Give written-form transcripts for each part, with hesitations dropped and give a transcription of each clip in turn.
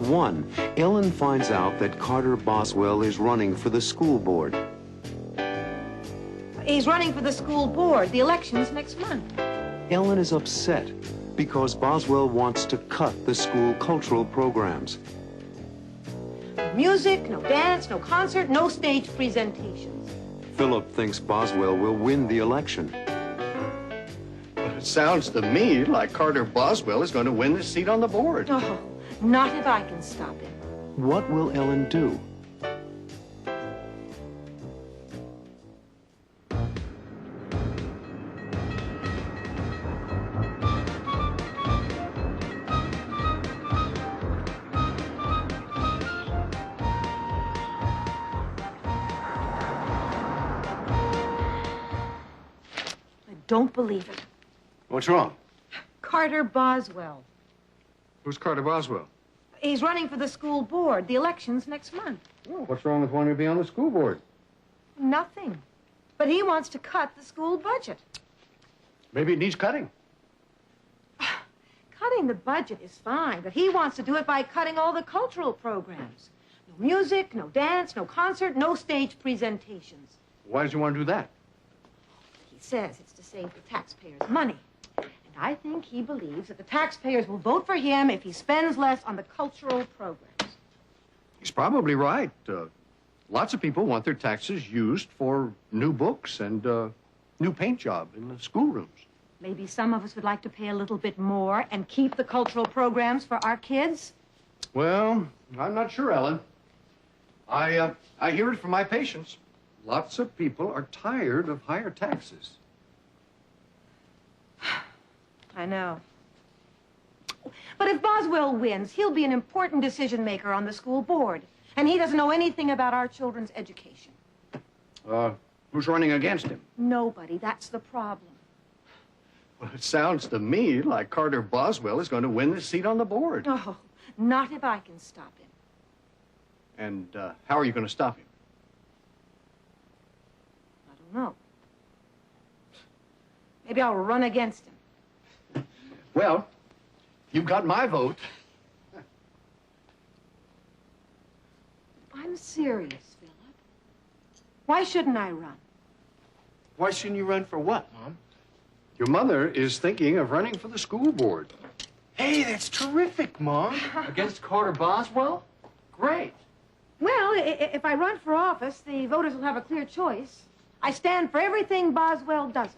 Act 1, Ellen finds out that Carter Boswell is running for the school board. He's running for the school board. The election's next month. Ellen is upset because Boswell wants to cut the school cultural programs. No music, no dance, no concert, no stage presentations. Philip thinks Boswell will win the election. But it sounds to me like Carter Boswell is going to win the seat on the board. Oh, not if I can stop him. What will Ellen do? Don't believe it. What's wrong? Carter Boswell. Who's Carter Boswell? He's running for the school board. The election's next month. Well, what's wrong with wanting to be on the school board? Nothing. But he wants to cut the school budget. Maybe it needs cutting. Cutting the budget is fine, but he wants to do it by cutting all the cultural programs. No music, no dance, no concert, no stage presentations. Why does he want to do that? He says it's to save the taxpayers money. And I think he believes that the taxpayers will vote for him if he spends less on the cultural programs. He's probably right. Lots of people want their taxes used for new books and new paint job in the schoolrooms. Maybe some of us would like to pay a little bit more and keep the cultural programs for our kids. Well, I'm not sure, Ellen. I hear it from my patients. Lots of people are tired of higher taxes. I know. But if Boswell wins, he'll be an important decision maker on the school board. And he doesn't know anything about our children's education. Who's running against him? Nobody. That's the problem. Well, it sounds to me like Carter Boswell is going to win the seat on the board. Oh, not if I can stop him. And how are you going to stop him? I don't know. Maybe I'll run against him. Well, you've got my vote. I'm serious, Philip. Why shouldn't I run? Why shouldn't you run for what, Mom? Your mother is thinking of running for the school board. Hey, that's terrific, Mom. Against Carter Boswell? Great. Well, if I run for office, the voters will have a clear choice. I stand for everything Boswell doesn't.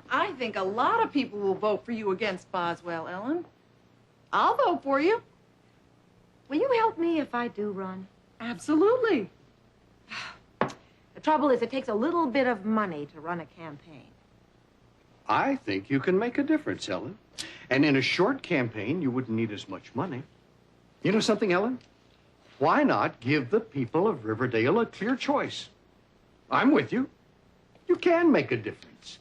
I think a lot of people will vote for you against Boswell, Ellen. I'll vote for you. Will you help me if I do run? Absolutely. The trouble is, it takes a little bit of money to run a campaign. I think you can make a difference, Ellen. And in a short campaign, you wouldn't need as much money. You know something, Ellen? Why not give the people of Riverdale a clear choice? I'm with you. You can make a difference.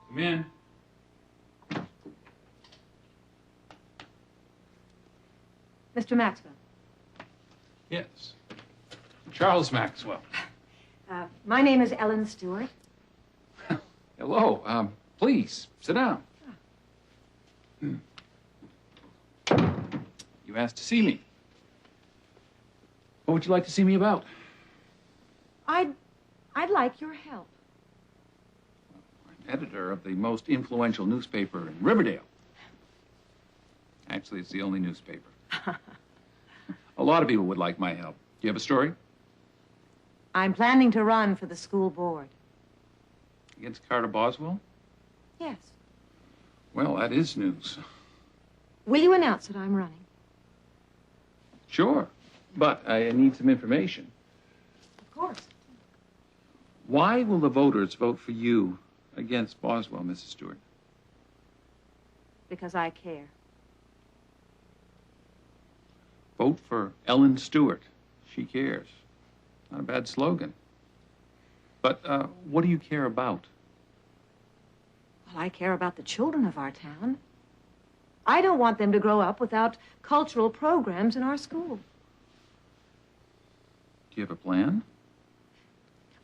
Come in. Mr. Maxwell. Yes. Charles Maxwell. My name is Ellen Stewart. Hello. Please, sit down. You asked to see me. What would you like to see me about? I'd like your help. I'm editor of the most influential newspaper in Riverdale. Actually, it's the only newspaper. A lot of people would like my help. Do you have a story? I'm planning to run for the school board. Against Carter Boswell? Yes. Well, that is news. Will you announce that I'm running? Sure, but I need some information. Of course. Why will the voters vote for you against Boswell, Mrs. Stewart? Because I care. Vote for Ellen Stewart. She cares. Not a bad slogan. But what do you care about? Well, I care about the children of our town. I don't want them to grow up without cultural programs in our school. Do you have a plan?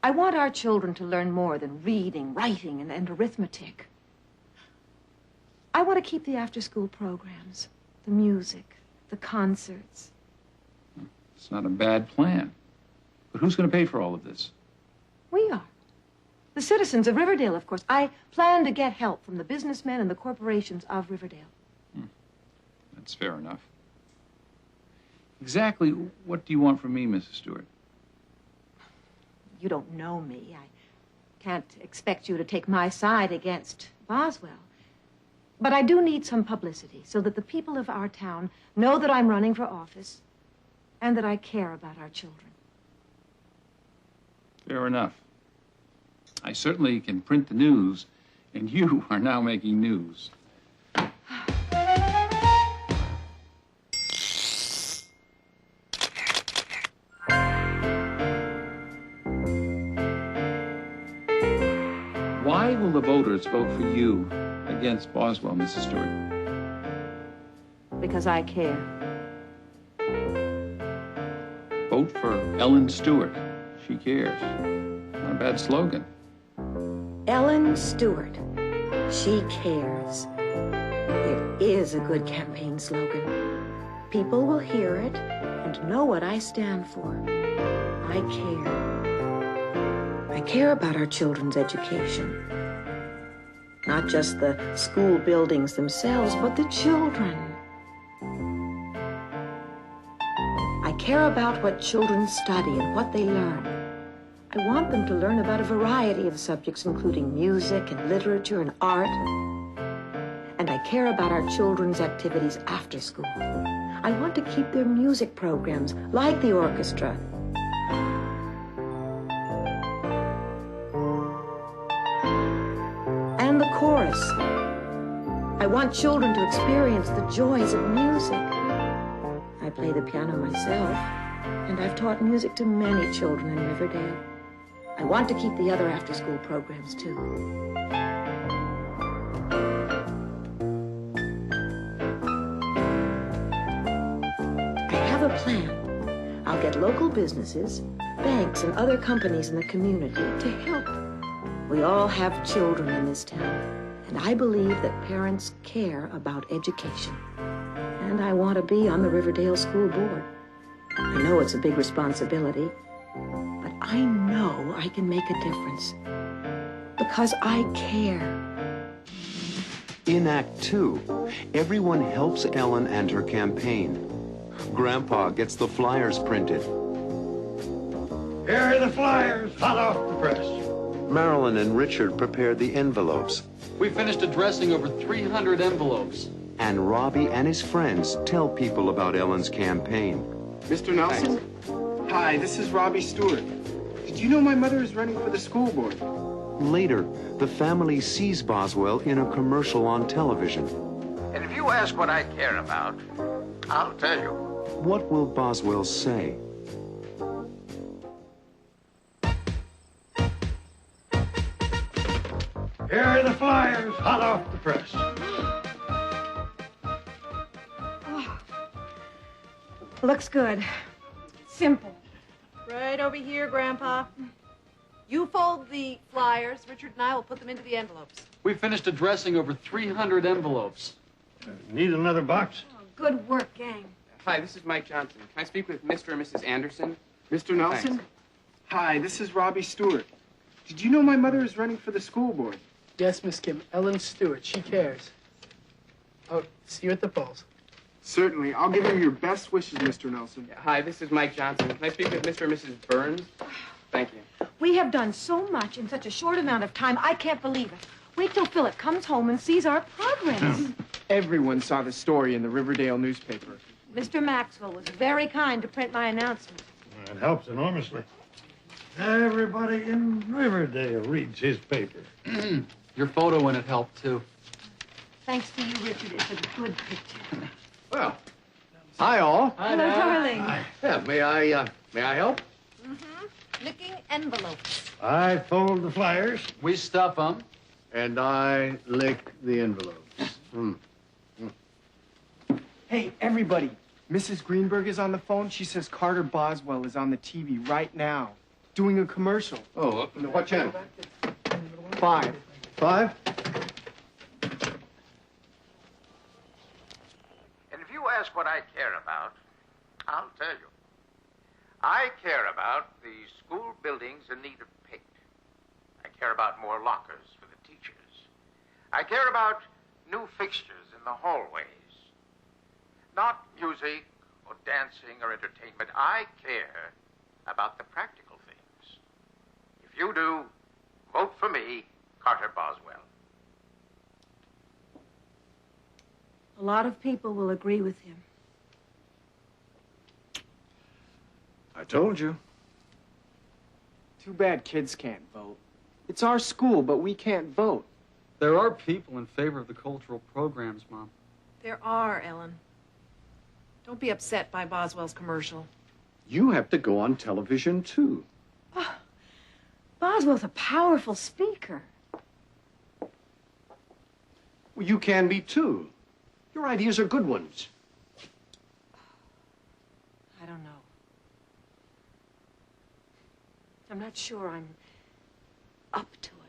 I want our children to learn more than reading, writing, and arithmetic. I want to keep the after-school programs, the music, the concerts. It's not a bad plan. But who's going to pay for all of this? We are. The citizens of Riverdale, of course. I plan to get help from the businessmen and the corporations of Riverdale. That's fair enough. Exactly what do you want from me, Mrs. Stewart? You don't know me. I can't expect you to take my side against Boswell. But I do need some publicity so that the people of our town know that I'm running for office and that I care about our children. Fair enough. I certainly can print the news, and you are now making news. Why will the voters vote for you against Boswell, Mrs. Stewart? Because I care. Vote for Ellen Stewart. She cares. Not a bad slogan. Ellen Stewart. She cares. It is a good campaign slogan. People will hear it and know what I stand for. I care. I care about our children's education. Not just the school buildings themselves, but the children. I care about what children study and what they learn. I want them to learn about a variety of subjects, including music and literature and art. And I care about our children's activities after school. I want to keep their music programs, like the orchestra. And the chorus. I want children to experience the joys of music. I play the piano myself, and I've taught music to many children in Riverdale. I want to keep the other after-school programs, too. I have a plan. I'll get local businesses, banks, and other companies in the community to help. We all have children in this town, and I believe that parents care about education. And I want to be on the Riverdale School Board. I know it's a big responsibility, but I know I can make a difference because I care. In Act 2, everyone helps Ellen and her campaign. Grandpa gets the flyers printed. Here are the flyers, hot off the press. Marilyn and Richard prepare the envelopes, We finished addressing over 300 envelopes. and Robbie and his friends tell people about Ellen's campaign. Mr. Nelson? Hi, this is Robbie Stewart. Did you know my mother is running for the school board? Later, the family sees Boswell in a commercial on television. And if you ask what I care about, I'll tell you. What will Boswell say? Here are the flyers, hot off the press. Looks good. Simple. Right over here, Grandpa. You fold the flyers. Richard and I will put them into the envelopes. We finished addressing over 300 envelopes. Need another box? Good work, gang. Hi, this is Mike Johnson. Can I speak with Mr. and Mrs. Anderson? Mr. Nelson? Thanks. Hi, this is Robbie Stewart. Did you know my mother is running for the school board? Yes, Miss Kim. Ellen Stewart. She cares. Oh, see you at the polls. Certainly. I'll give him your best wishes, Mr. Nelson. Hi, this is Mike Johnson. Can I speak with Mr. and Mrs. Burns? Thank you. We have done so much in such a short amount of time, I can't believe it. Wait till Philip comes home and sees our progress. Everyone saw the story in the Riverdale newspaper. Mr. Maxwell was very kind to print my announcement. It helps enormously. Everybody in Riverdale reads his paper. Your photo in it helped, too. Thanks to you, Richard. It's a good picture. Well, hi all. Hello, darling. Yeah, may I help? Licking envelopes. I fold the flyers. We stuff them. And I lick the envelopes. Hey, everybody. Mrs. Greenberg is on the phone. She says Carter Boswell is on the TV right now, doing a commercial. Oh, what channel? 5. 5? ask what I care about, I'll tell you. I care about the school buildings in need of paint. I care about more lockers for the teachers. I care about new fixtures in the hallways. Not music or dancing or entertainment. I care about the practical things. If you do, vote for me, Carter Boswell. A lot of people will agree with him. I told you. Too bad kids can't vote. It's our school, but we can't vote. There are people in favor of the cultural programs, Mom. There are, Ellen. Don't be upset by Boswell's commercial. You have to go on television, too. Oh, Boswell's a powerful speaker. Well, you can be, too. Your ideas are good ones. I don't know. I'm not sure I'm up to it.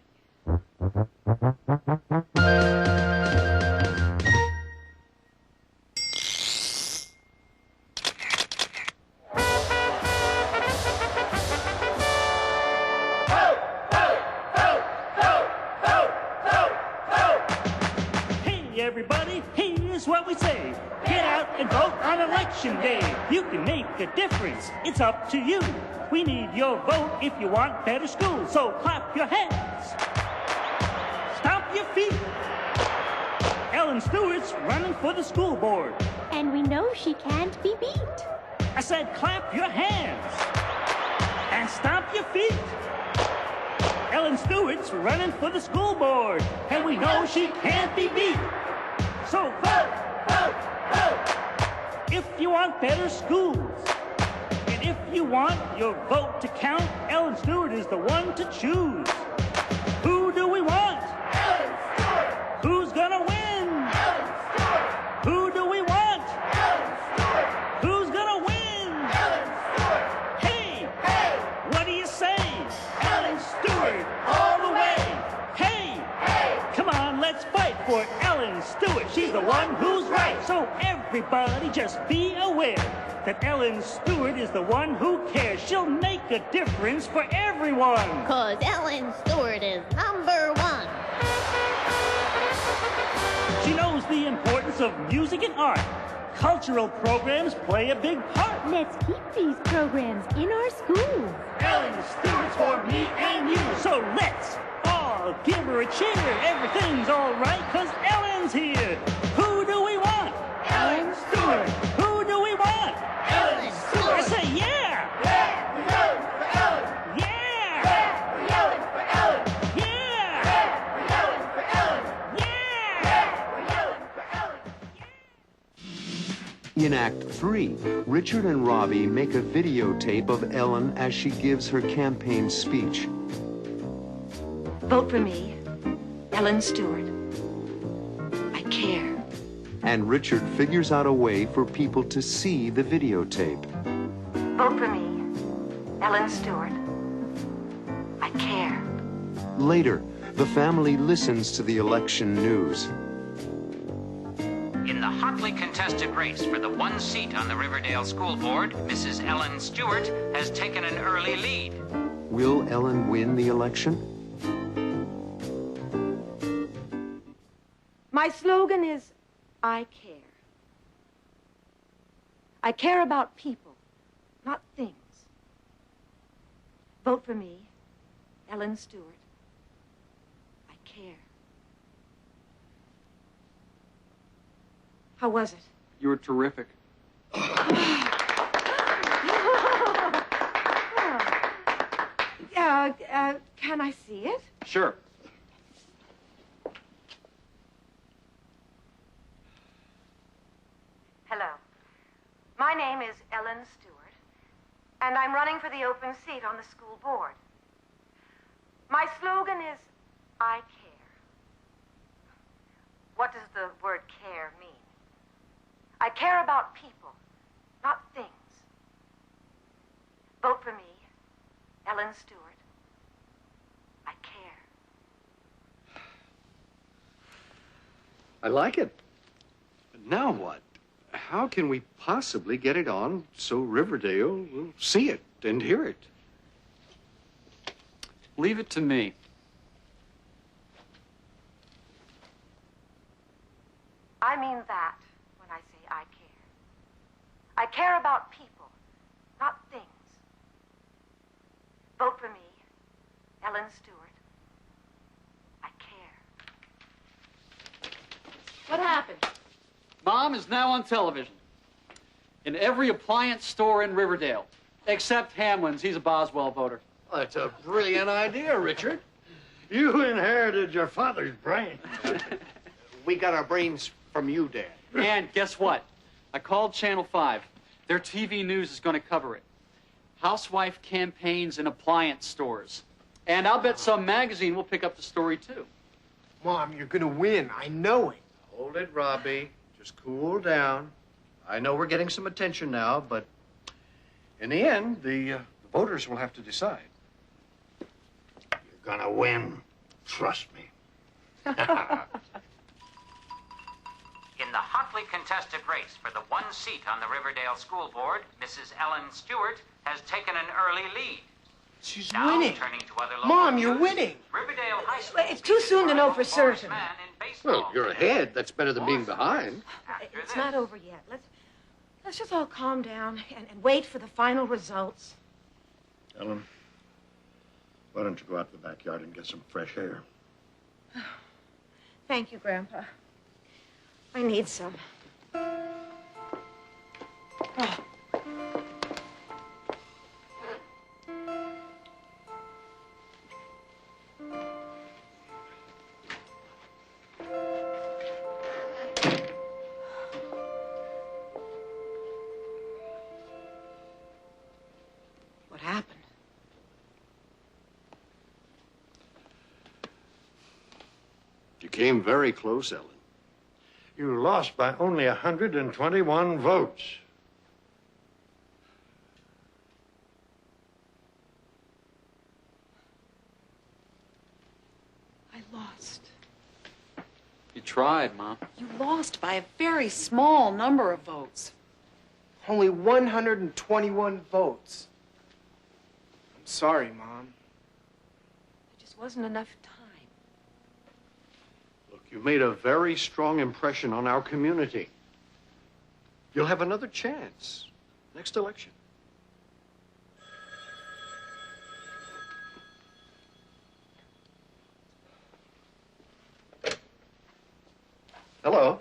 Hey, everybody, here's what we say. Get out and vote on Election Day. You can make a difference. It's up to you. We need your vote if you want better schools. So clap your hands. Stomp your feet. Ellen Stewart's running for the school board. And we know she can't be beat. I said clap your hands. And stomp your feet. Ellen Stewart's running for the school board. And we know she can't be beat. So vote, vote, vote. If you want better schools. If you want your vote to count, Ellen Stewart is the one to choose. Who do we want? Ellen Stewart! Who's gonna win? Ellen Stewart! Who do we want? Ellen Stewart! Who's gonna win? Ellen Stewart! Hey! Hey! What do you say? Ellen Stewart all the way! Hey! Hey! Come on, let's fight for Ellen Stewart. She's the one who's right. So everybody just be aware that Ellen Stewart is the one who cares. She'll make a difference for everyone. 'Cause Ellen Stewart is #1. She knows the importance of music and art. Cultural programs play a big part. Let's keep these programs in our schools. Ellen Stewart's for me and you. So let's all give her a cheer. Everything's all right 'cause Ellen's here. Who do we want? Ellen Stewart! Who do we want? Ellen I Stewart! say yeah. Yeah, we're yelling for Ellen! Yeah. Yeah, we're yelling for Ellen! Yeah. Yeah, we're yelling for Ellen! Yeah. Yeah, we're yelling for Ellen! In Act 3, Richard and Robbie make a videotape of Ellen as she gives her campaign speech. Vote for me, Ellen Stewart. I care. And Richard figures out a way for people to see the videotape. Vote for me, Ellen Stewart. I care. Later, the family listens to the election news. In the hotly contested race for the one seat on the Riverdale School Board, Mrs. Ellen Stewart has taken an early lead. Will Ellen win the election? My slogan is, I care. I care about people, not things. Vote for me, Ellen Stewart. I care. How was it? You were terrific. Can I see it? Sure. Hello. My name is Ellen Stewart, and I'm running for the open seat on the school board. My slogan is, I care. What does the word care mean? I care about people, not things. Vote for me, Ellen Stewart. I care. I like it. But now what? how can we possibly get it on so Riverdale will see it and hear it? Leave it to me. I mean that when I say I care. I care about people, not things. Vote for me, Ellen Stewart. I care. What happened? Mom is now on television. In every appliance store in Riverdale. Except Hamlin's. He's a Boswell voter. That's a brilliant idea, Richard. You inherited your father's brain. We got our brains from you, Dad. And guess what? I called Channel 5. Their TV news is going to cover it. Housewife campaigns in appliance stores. And I'll bet some magazine will pick up the story, too. Mom, you're gonna win. I know it. Hold it, Robbie. Just cool down. I know we're getting some attention now, but in the end, the voters will have to decide. You're gonna win. Trust me. In the hotly contested race for the one seat on the Riverdale School Board, Mrs. Ellen Stewart has taken an early lead. She's Now, winning. turning to other local Mom, you're news, winning. Riverdale High School. It's too soon to know for certain. Well, you're ahead. That's better than being behind. It's not over yet. Let's just all calm down and wait for the final results. Ellen, why don't you go out to the backyard and get some fresh air? Thank you, Grandpa. I need some. Oh. What happened? You came very close, Ellen. You lost by only 121 votes. I lost. You tried, Mom. You lost by a very small number of votes. Only 121 votes. I'm sorry, Mom. There just wasn't enough time. Look, you made a very strong impression on our community. You'll have another chance next election. Hello.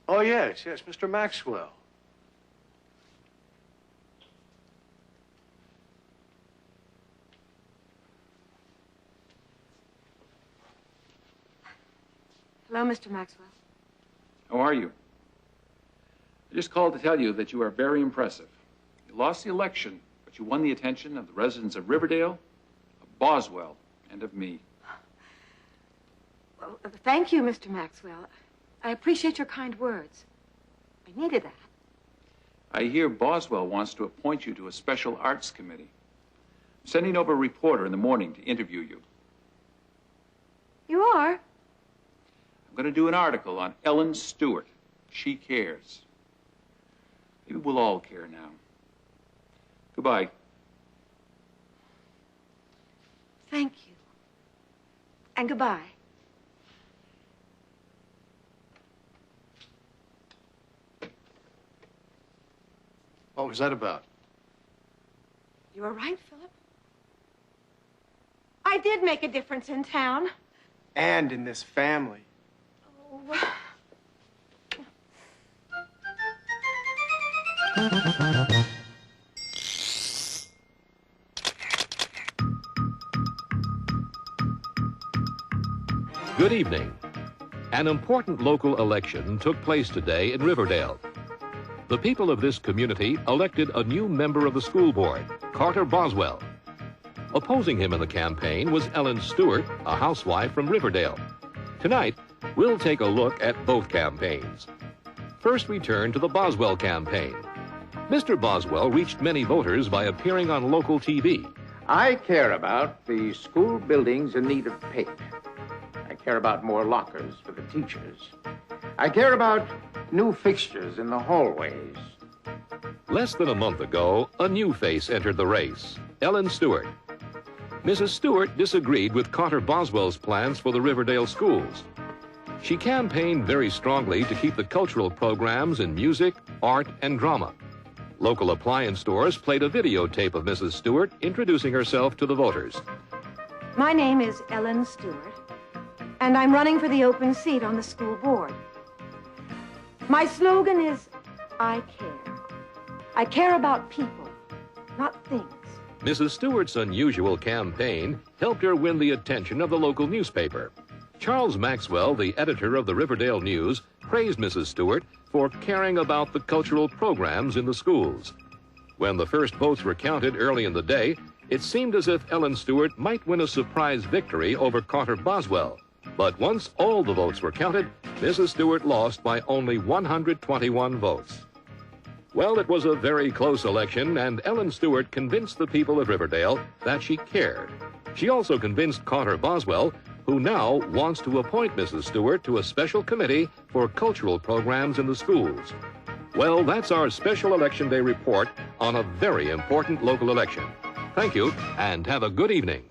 Oh, yes, Mr. Maxwell. Hello, Mr. Maxwell. How are you? I just called to tell you that you are very impressive. You lost the election, but you won the attention of the residents of Riverdale, of Boswell, and of me. Well, thank you, Mr. Maxwell. I appreciate your kind words. I needed that. I hear Boswell wants to appoint you to a special arts committee. I'm sending over a reporter in the morning to interview you. You are? I'm going to do an article on Ellen Stewart. She cares. Maybe we'll all care now. Goodbye. Thank you. And goodbye. What was that about? You were right, Philip. I did make a difference in town. And in this family. Oh. Good evening. An important local election took place today in Riverdale. The people of this community elected a new member of the school board, Carter Boswell. Opposing him in the campaign was Ellen Stewart, a housewife from Riverdale. Tonight, we'll take a look at both campaigns. First, we turn to the Boswell campaign. Mr. Boswell reached many voters by appearing on local TV. I care about the school buildings in need of paint. I care about more lockers for the teachers. I care about new fixtures in the hallways. Less than a month ago, a new face entered the race, Ellen Stewart. Mrs. Stewart disagreed with Carter Boswell's plans for the Riverdale schools. She campaigned very strongly to keep the cultural programs in music, art, and drama. Local appliance stores played a videotape of Mrs. Stewart introducing herself to the voters. My name is Ellen Stewart, and I'm running for the open seat on the school board. My slogan is, I care. I care about people, not things. Mrs. Stewart's unusual campaign helped her win the attention of the local newspaper. Charles Maxwell, the editor of the Riverdale News, praised Mrs. Stewart for caring about the cultural programs in the schools. When the first votes were counted early in the day, it seemed as if Ellen Stewart might win a surprise victory over Carter Boswell. But once all the votes were counted, Mrs. Stewart lost by only 121 votes. Well, it was a very close election, and Ellen Stewart convinced the people of Riverdale that she cared. She also convinced Carter Boswell, who now wants to appoint Mrs. Stewart to a special committee for cultural programs in the schools. Well, that's our special Election Day report on a very important local election. Thank you, and have a good evening.